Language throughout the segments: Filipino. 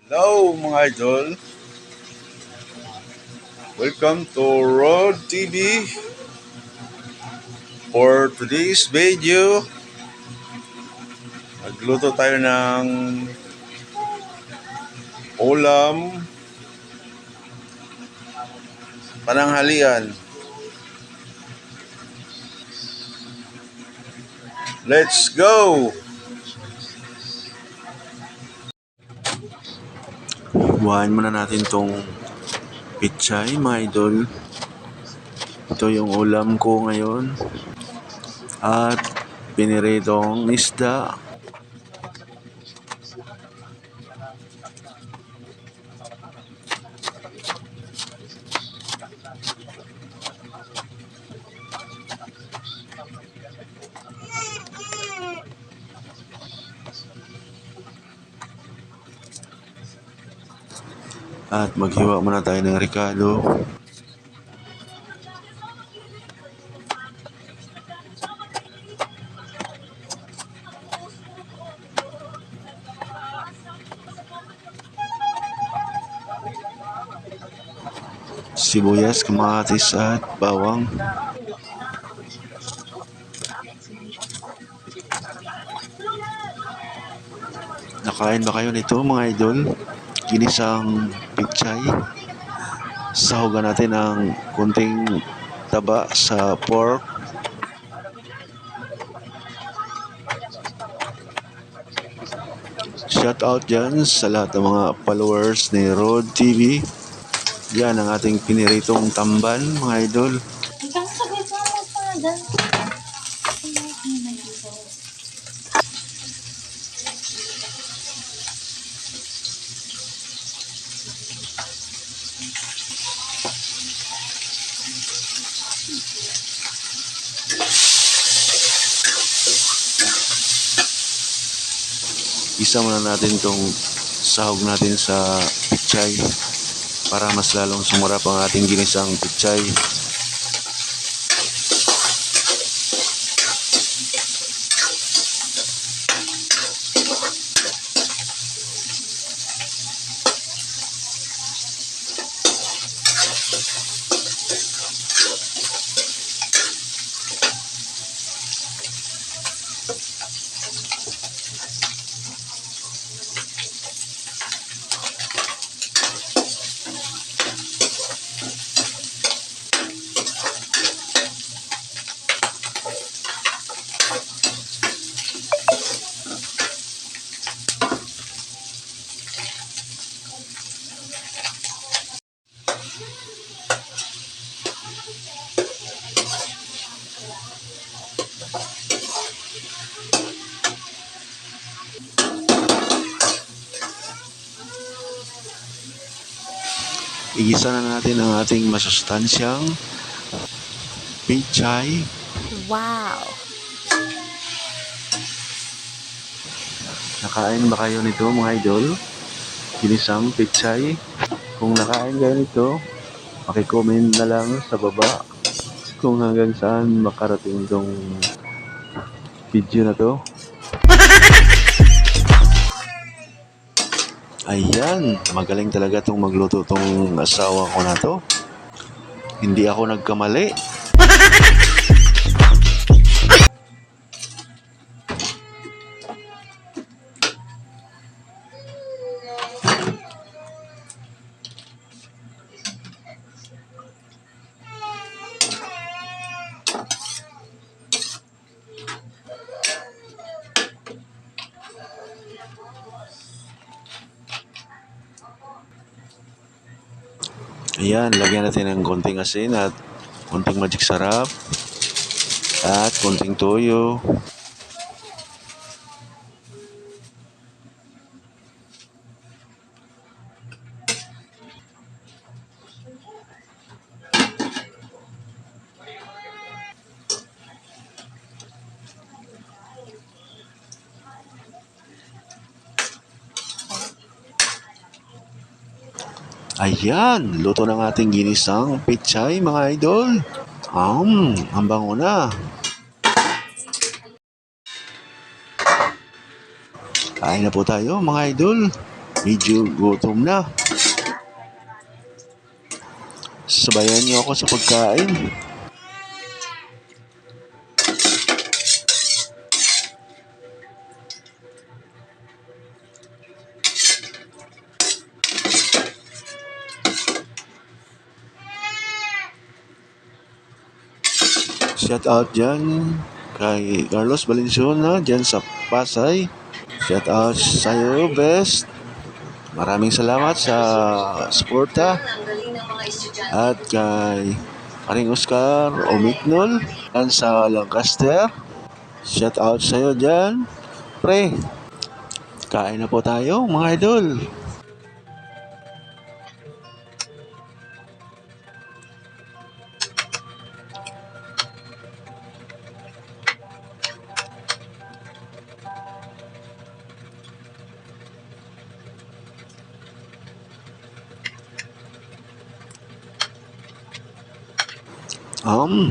Hello mga idol, welcome to Road TV. For today's video, nagluto tayo ng ulam pananghalian. Let's go! Buhayin muna natin tong pichay mga idol. Ito yung ulam ko ngayon. At piniritong isda. At maghiwa muna tayo ng ricado. Sibuyas, kamatis at bawang. Nakain ba kayo nito mga idol? Ginisang pichay. Sahugan natin ng kunting taba sa pork. Shout out dyan sa lahat ng mga followers ni Road TV. Yan ang ating piniritong tamban mga idol. Isa muna natin itong sahog natin sa pichay para mas lalong sumarap ang ating ginisang pichay. Igisa na natin ang ating masustansyang pichay. Wow! Nakain ba kayo nito mga idol? Ginisang pichay. Kung nakain kayo nito, paki-comment na lang sa baba kung hanggang saan makarating itong video na to. Ayan, magaling talaga itong magluto itong asawa ko na to. Hindi ako nagkamali. Ayan, lagyan natin ng konting asin at konting magic sarap at konting toyo. Ayan, luto ng ating ginisang pichay mga idol. Ang bango na. Kain na po tayo mga idol. medyo gutom na. Sabayan niyo ako sa pagkain. Shout out dyan kay Carlos Valenzuela dyan sa Pasay. Shout out sa'yo, best. Maraming salamat sa suporta. At kay Paring Oscar Omicnol dyan sa Lancaster. Shout out sa'yo dyan. Pre, kain na po tayo mga idol.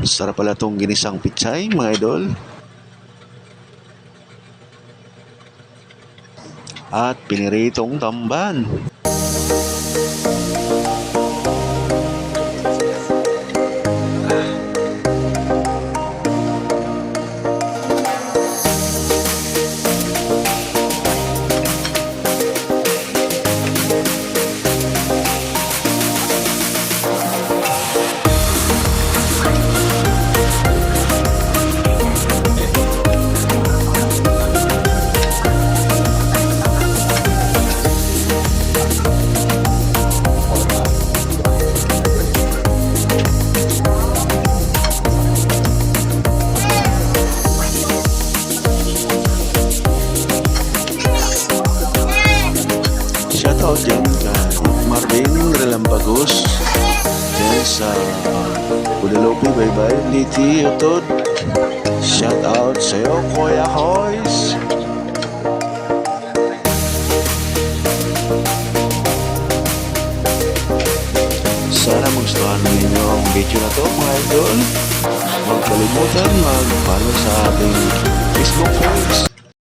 Sarap pala tong ginisang pitsay, mga idol. At piniritong tamban. Shoutout dyan kay Marvin Relampagos dyan sa Udalopi Baybay Liti Utod. Shoutout sa'yo Kuya Hoys. Sana magustuhan ninyo ang video na to mga idol. Huwag kalimutan mag-follow sa ating Facebook page.